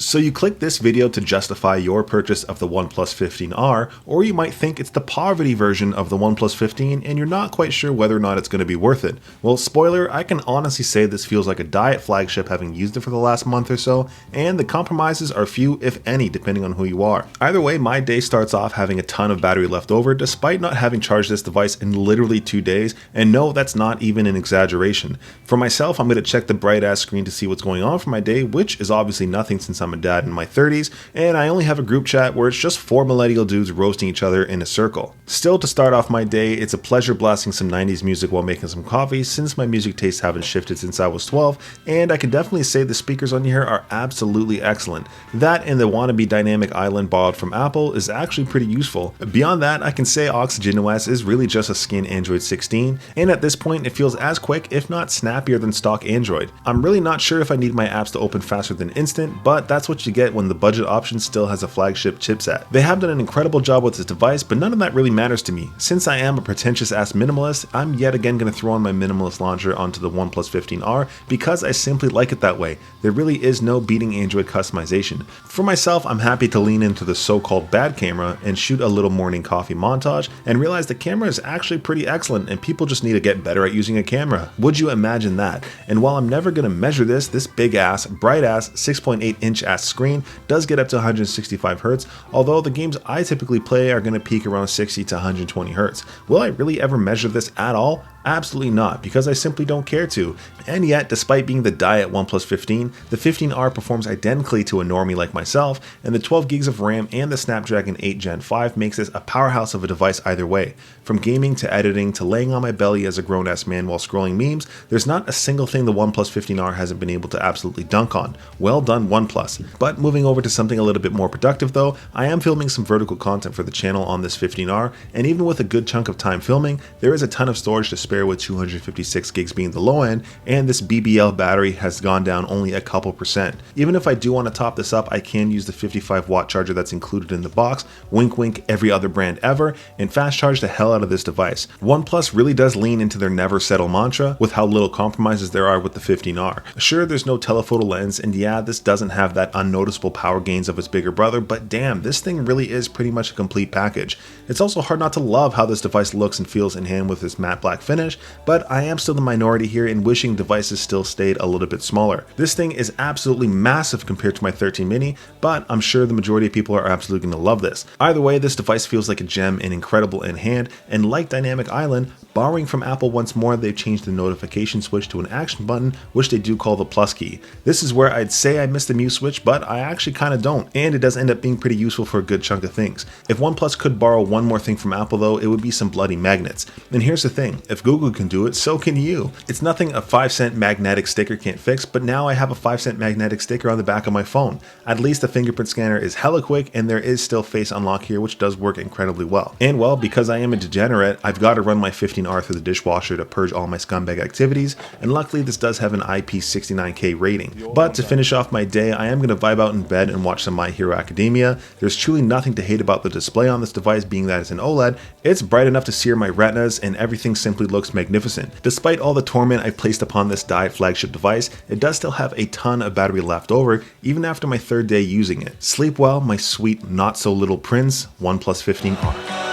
So you click this video to justify your purchase of the OnePlus 15R, or you might think it's the poverty version of the OnePlus 15 and you're not quite sure whether or not it's going to be worth it. Well, spoiler, I can honestly say this feels like a diet flagship having used it for the last month or so, and the compromises are few if any depending on who you are. Either way, my day starts off having a ton of battery left over despite not having charged this device in literally 2 days, and no, that's not even an exaggeration. For myself, I'm going to check the bright ass screen to see what's going on for my day, which is obviously nothing since I'm a dad in my 30s, and I only have a group chat where it's just 4 millennial dudes roasting each other in a circle. Still, to start off my day, it's a pleasure blasting some 90s music while making some coffee, since my music tastes haven't shifted since I was 12, and I can definitely say the speakers on here are absolutely excellent. That and the wannabe dynamic island borrowed from Apple is actually pretty useful. Beyond that, I can say Oxygen OS is really just a skinned Android 16, and at this point it feels as quick if not snappier than stock Android. I'm really not sure if I need my apps to open faster than instant, but that's what you get when the budget option still has a flagship chipset. They have done an incredible job with this device, but none of that really matters to me. Since I am a pretentious ass minimalist, I'm yet again going to throw on my minimalist launcher onto the OnePlus 15R because I simply like it that way. There really is no beating Android customization. For myself, I'm happy to lean into the so-called bad camera and shoot a little morning coffee montage and realize the camera is actually pretty excellent and people just need to get better at using a camera. Would you imagine that? And while I'm never going to measure this big ass, bright ass, 6.8 inch ass screen does get up to 165 Hz, although the games I typically play are going to peak around 60 to 120 Hz. Will I really ever measure this at all? Absolutely not, because I simply don't care to. And yet, despite being the diet OnePlus 15, the 15R performs identically to a normie like myself, and the 12 gigs of RAM and the Snapdragon 8 Gen 5 makes this a powerhouse of a device either way. From gaming to editing to laying on my belly as a grown-ass man while scrolling memes, there's not a single thing the OnePlus 15R hasn't been able to absolutely dunk on. Well done, OnePlus. But moving over to something a little bit more productive though, I am filming some vertical content for the channel on this 15R, and even with a good chunk of time filming, there is a ton of storage to spare with 256 gigs being the low end, and this BBL battery has gone down only a couple percent. Even if I do want to top this up, I can use the 55 watt charger that's included in the box, wink wink every other brand ever, and fast charge the hell out of this device. OnePlus really does lean into their never settle mantra with how little compromises there are with the 15R. Sure, there's no telephoto lens, and yeah, this doesn't have that unnoticeable power gains of its bigger brother, but damn, this thing really is pretty much a complete package. It's also hard not to love how this device looks and feels in hand with this matte black finish, but I am still the minority here in wishing devices still stayed a little bit smaller. This thing is absolutely massive compared to my 13 mini, but I'm sure the majority of people are absolutely going to love this. Either way, this device feels like a gem and incredible in hand, and like Dynamic Island, borrowing from Apple once more, they've changed the notification switch to an action button, which they do call the plus key. This is where I'd say I missed the mute switch, but I actually kind of don't, and it does end up being pretty useful for a good chunk of things. If OnePlus could borrow one more thing from Apple though, it would be some bloody magnets. And here's the thing, if Google can do it, so can you. It's nothing a 5-cent magnetic sticker can't fix, but now I have a 5-cent magnetic sticker on the back of my phone. At least the fingerprint scanner is hella quick, and there is still face unlock here, which does work incredibly well. And well, because I am a degenerate, I've got to run my 15R through the dishwasher to purge all my scumbag activities, and luckily this does have an IP69K rating. But to finish off my day, I am going to vibe out in bed and watch some My Hero Academia. There's truly nothing to hate about the display on this device, being that it's an OLED. It's bright enough to sear my retinas, and everything simply looks magnificent. Despite all the torment I've placed upon this diet flagship device, it does still have a ton of battery left over, even after my 3rd day using it. Sleep well, my sweet not so little prince, OnePlus 15R.